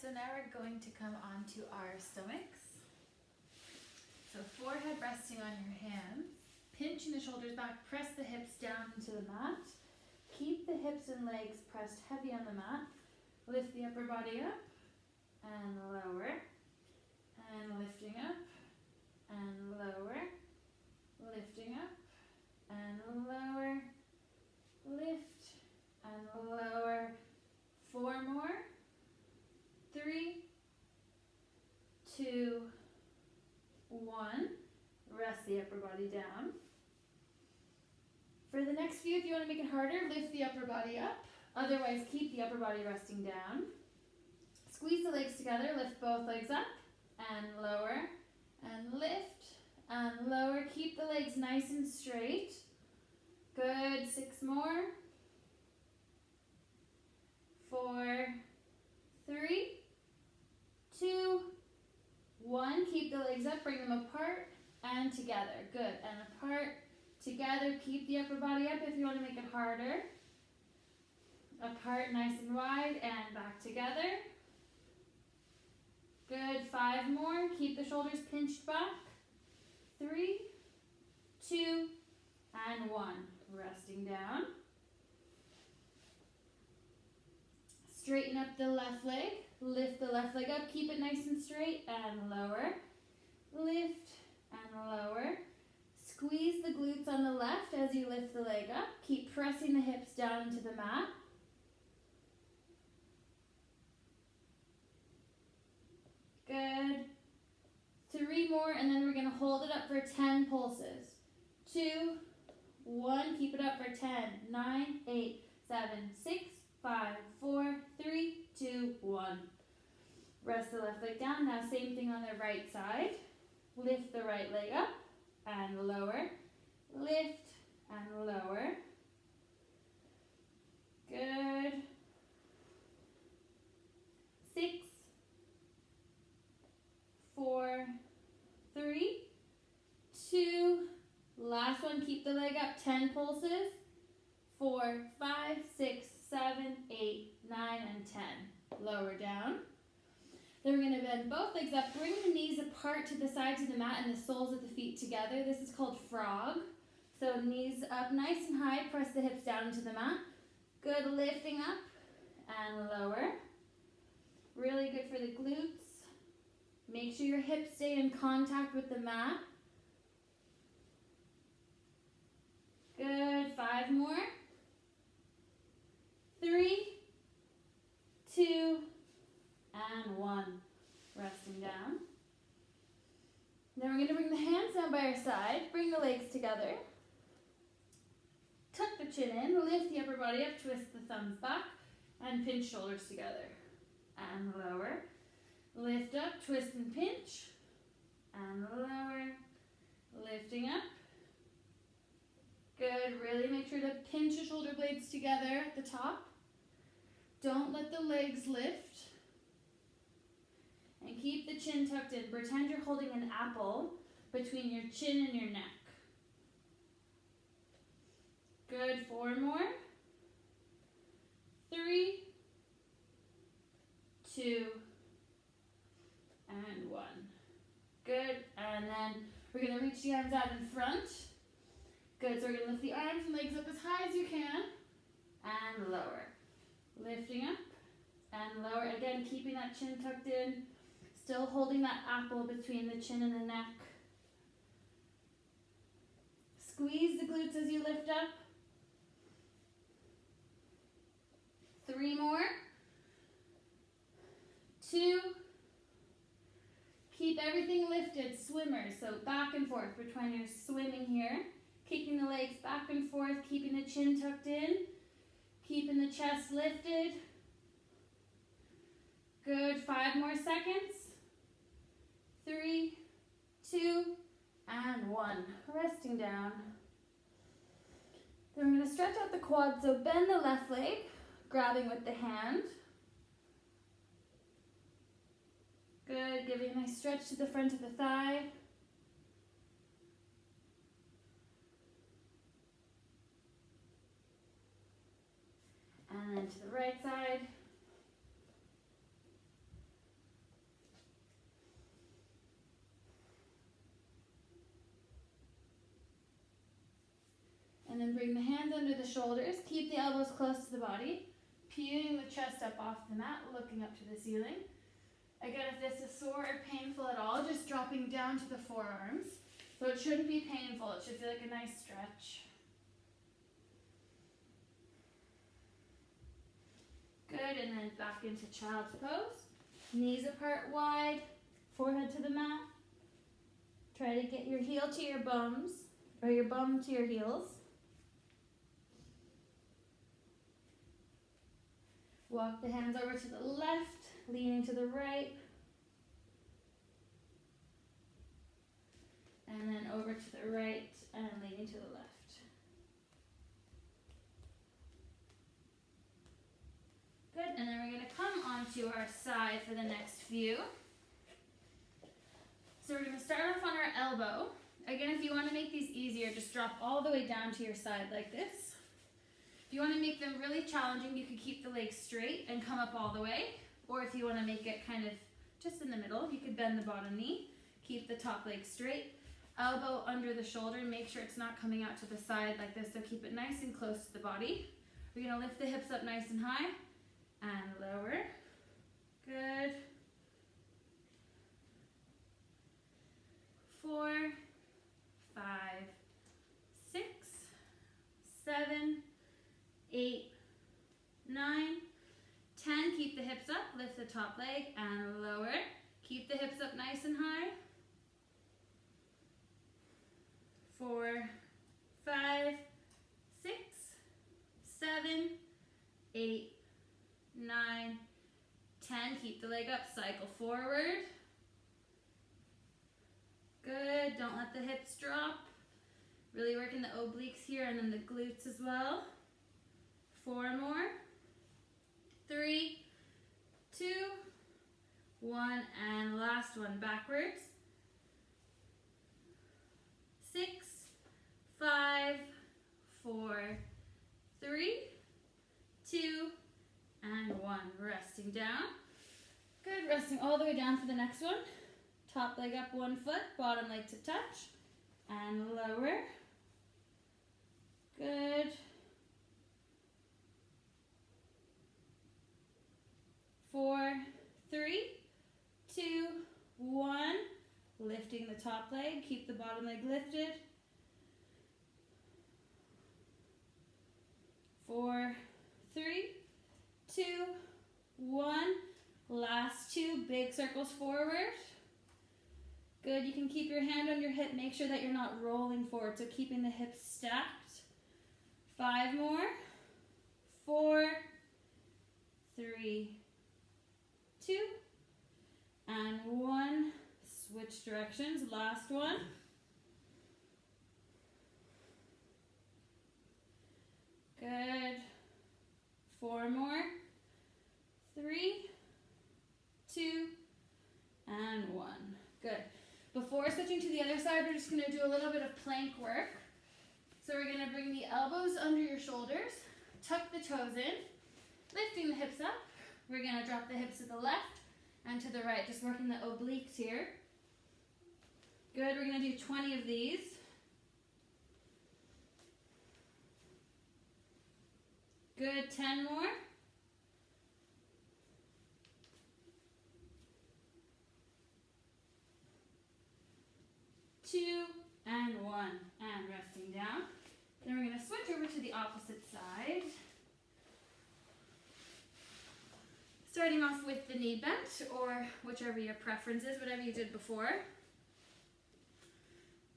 So now we're going to come onto our stomachs. So forehead resting on your hands, pinching the shoulders back, press the hips down into the mat. Keep the hips and legs pressed heavy on the mat. Lift the upper body up and lower, and lifting up and lower, lifting up and lower, lift and lower. 4 more. 3, 2, 1. Rest the upper body down. For the next few, if you want to make it harder, lift the upper body up. Otherwise, keep the upper body resting down. Squeeze the legs together, lift both legs up and lower, and lift and lower. Keep the legs nice and straight. Good. 6 more. 4, 3, 2, 1. Keep the legs up, bring them apart and together. Good. And apart, together. Keep the upper body up if you want to make it harder. Apart, nice and wide, and back together. Good. 5 more. Keep the shoulders pinched back. 3, 2, and 1. Resting down. Straighten up the left leg. Lift the left leg up. Keep it nice and straight, and lower. Lift and lower. Squeeze the glutes on the left as you lift the leg up. Keep pressing the hips down into the mat. Good. 3 more, and then we're going to hold it up for 10 pulses. 2, 1. Keep it up for 10. 9, 8, 7, 6, 5, 4, 3, 2, 1. Rest the left leg down. Now same thing on the right side. Lift the right leg up and lower. Lift and lower. Good. 6, 4, 3, 2. Last one, keep the leg up, 10 pulses. 4, 5, 6, 7, 8, 9, and 10. Lower down. Then we're going to bend both legs up. Bring the knees apart to the sides of the mat and the soles of the feet together. This is called frog. So knees up nice and high. Press the hips down into the mat. Good. Lifting up and lower. Really good for the glutes. Make sure your hips stay in contact with the mat. Good. 5 more. 3, 2, and 1. Resting down. Then we're going to bring the hands down by our side. Bring the legs together. Tuck the chin in. Lift the upper body up. Twist the thumbs back. And pinch shoulders together. And lower. Lift up. Twist and pinch. And lower. Lifting up. Good. Really make sure to pinch the shoulder blades together at the top. Don't let the legs lift. And keep the chin tucked in. Pretend you're holding an apple between your chin and your neck. Good. 4 more. 3, 2, and 1. Good. And then we're going to reach the arms out in front. Good. So we're going to lift the arms and legs up as high as you can. And lower. Lifting up and lower. Again, keeping that chin tucked in. Still holding that apple between the chin and the neck. Squeeze the glutes as you lift up. 3 more. 2. Keep everything lifted. Swimmers. So back and forth. Pretend you're swimming here. Kicking the legs back and forth. Keeping the chin tucked in. Keeping the chest lifted. Good. 5 more seconds. 3, 2, and 1. Resting down. Then we're going to stretch out the quads. So bend the left leg, grabbing with the hand. Good. Giving a nice stretch to the front of the thigh. And then to the right side. then bring the hands under the shoulders. Keep the elbows close to the body. Pewing the chest up off the mat, looking up to the ceiling. Again, if this is sore or painful at all, just dropping down to the forearms. So it shouldn't be painful, it should feel like a nice stretch. Good, and then back into child's pose. Knees apart wide, forehead to the mat. Try to get your heel to your bums, or your bum to your heels. Walk the hands over to the left, leaning to the right. And then over to the right and leaning to the left. Good, and then we're going to come onto our side for the next few. So we're going to start off on our elbow. Again, if you want to make these easier, just drop all the way down to your side like this. If you want to make them really challenging, you could keep the legs straight and come up all the way. Or if you want to make it kind of just in the middle, you could bend the bottom knee, keep the top leg straight, elbow under the shoulder, and make sure it's not coming out to the side like this, so keep it nice and close to the body. We're going to lift the hips up nice and high and lower. Good. 4, 5, 6, 7, 8, 9, 10. Keep the hips up, lift the top leg and lower. Keep the hips up nice and high. 4, 5, 6, 7, 8, 9, 10. Keep the leg up, cycle forward. Good, don't let the hips drop. Really working the obliques here and then the glutes as well. 4 more. 3, 2, 1, and last one, backwards. 6, 5, 4, 3, 2, and 1. Resting down. Good, resting all the way down for the next one. Top leg up 1 foot, bottom leg to touch, and lower. Good. 4, 3, 2, 1. Lifting the top leg, keep the bottom leg lifted. 4, 3, 2, 1. Last 2, big circles forward. Good, you can keep your hand on your hip, make sure that you're not rolling forward, so keeping the hips stacked. 5 more. 4, 3, 2, and 1. Switch directions, last one. Good. 4 more. 3, 2, and 1. Good. Before switching to the other side, we're just going to do a little bit of plank work. So we're going to bring the elbows under your shoulders, tuck the toes in, lifting the hips up. We're going to drop the hips to the left and to the right, just working the obliques here. Good, we're going to do 20 of these. Good, 10 more. 2, and 1, and resting down. Then we're going to switch over to the opposite side. Starting off with the knee bent, or whichever your preference is, whatever you did before.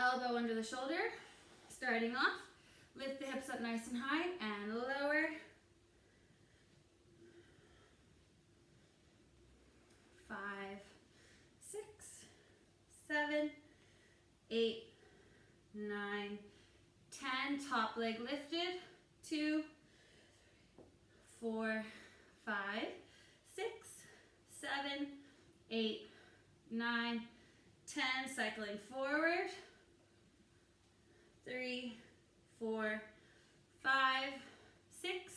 Elbow under the shoulder. Starting off, lift the hips up nice and high and lower. 5, 6, 7, 8, 9, 10. Top leg lifted. 2, 4, 5, 6, 7, 8, 9, 10. Cycling forward. 3, 4, 5, 6,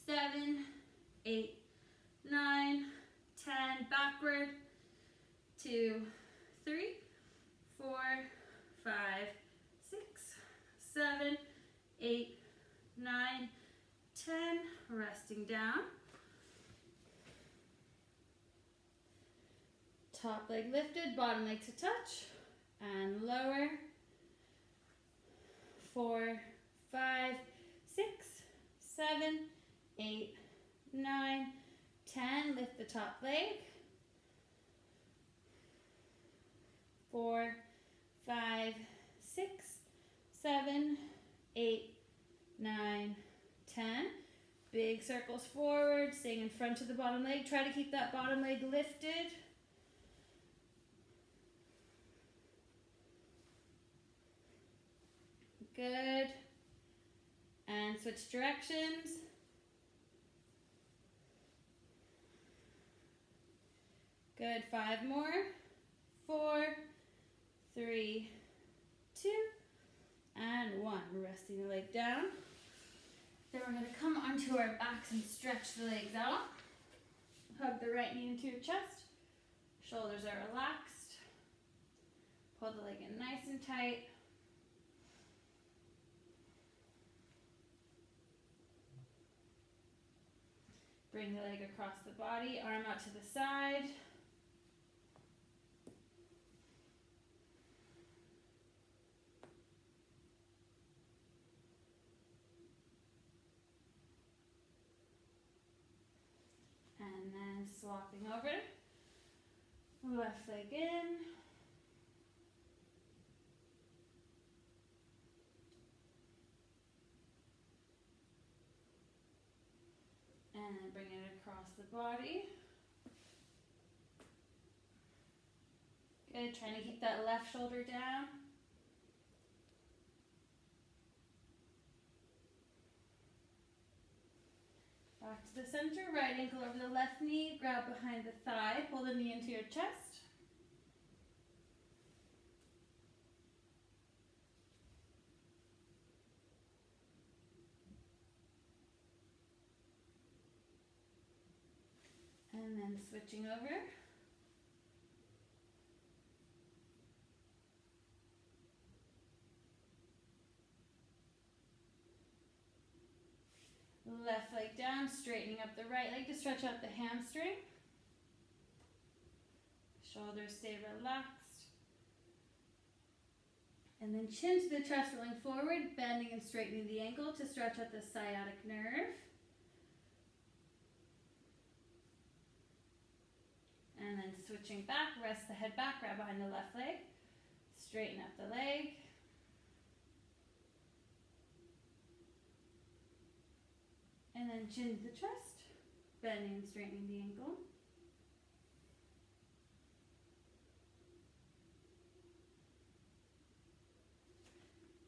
7, 8, 9, 10. Backward. 2, 3, 4, 5, 6, 7, 8, 9, 10. Resting down. Top leg lifted, bottom leg to touch, and lower. 4, 5, 6, 7, 8, 9, 10. Lift the top leg. 4, 5, 6, 7, 8, 9, 10. Big circles forward, staying in front of the bottom leg. Try to keep that bottom leg lifted. Good. And switch directions. Good. 5 more. 4, 3, 2, and 1. Resting the leg down. Then we're going to come onto our backs and stretch the legs out. Hug the right knee into your chest. Shoulders are relaxed. Pull the leg in nice and tight. Bring the leg across the body, arm out to the side. And then swapping over. Left leg in. And then bring it across the body. Good, trying to keep that left shoulder down. Back to the center, right ankle over the left knee, grab behind the thigh, pull the knee into your chest. And then switching over. Left leg down, straightening up the right leg to stretch out the hamstring. Shoulders stay relaxed. And then chin to the chest, rolling forward, bending and straightening the ankle to stretch out the sciatic nerve. And then switching back, rest the head back, grab behind the left leg, straighten up the leg. And then chin to the chest, bending and straightening the ankle.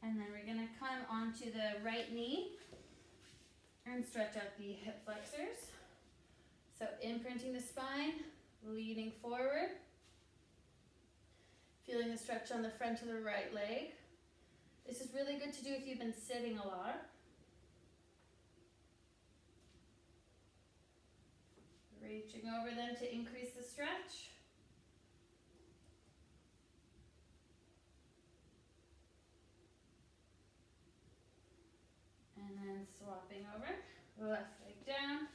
And then we're gonna come onto the right knee and stretch out the hip flexors. So imprinting the spine, leaning forward. Feeling the stretch on the front of the right leg. This is really good to do if you've been sitting a lot. Reaching over then to increase the stretch. And then swapping over. Left leg down,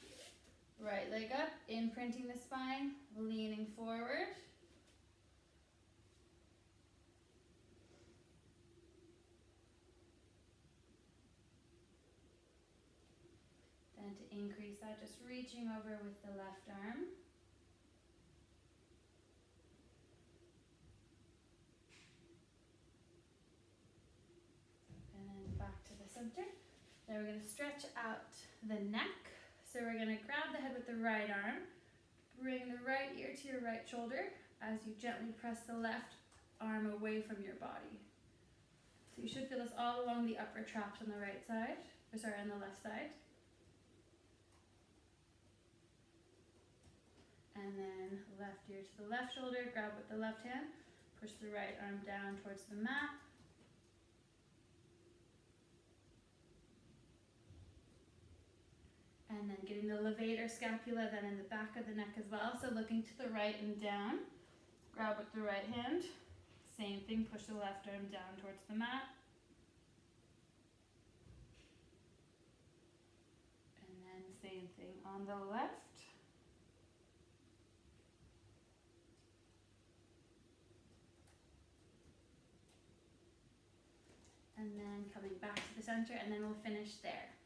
right leg up, imprinting the spine, leaning forward. Then to increase that, just reaching over with the left arm. And then back to the center. Then we're going to stretch out the neck. So we're going to grab the head with the right arm, bring the right ear to your right shoulder as you gently press the left arm away from your body. So you should feel this all along the upper traps on the right side, on the left side. And then left ear to the left shoulder, grab with the left hand, push the right arm down towards the mat. And then getting the levator scapula then in the back of the neck as well. So looking to the right and down, grab with the right hand. Same thing, push the left arm down towards the mat. same thing on the left. And then coming back to the center, and then we'll finish there.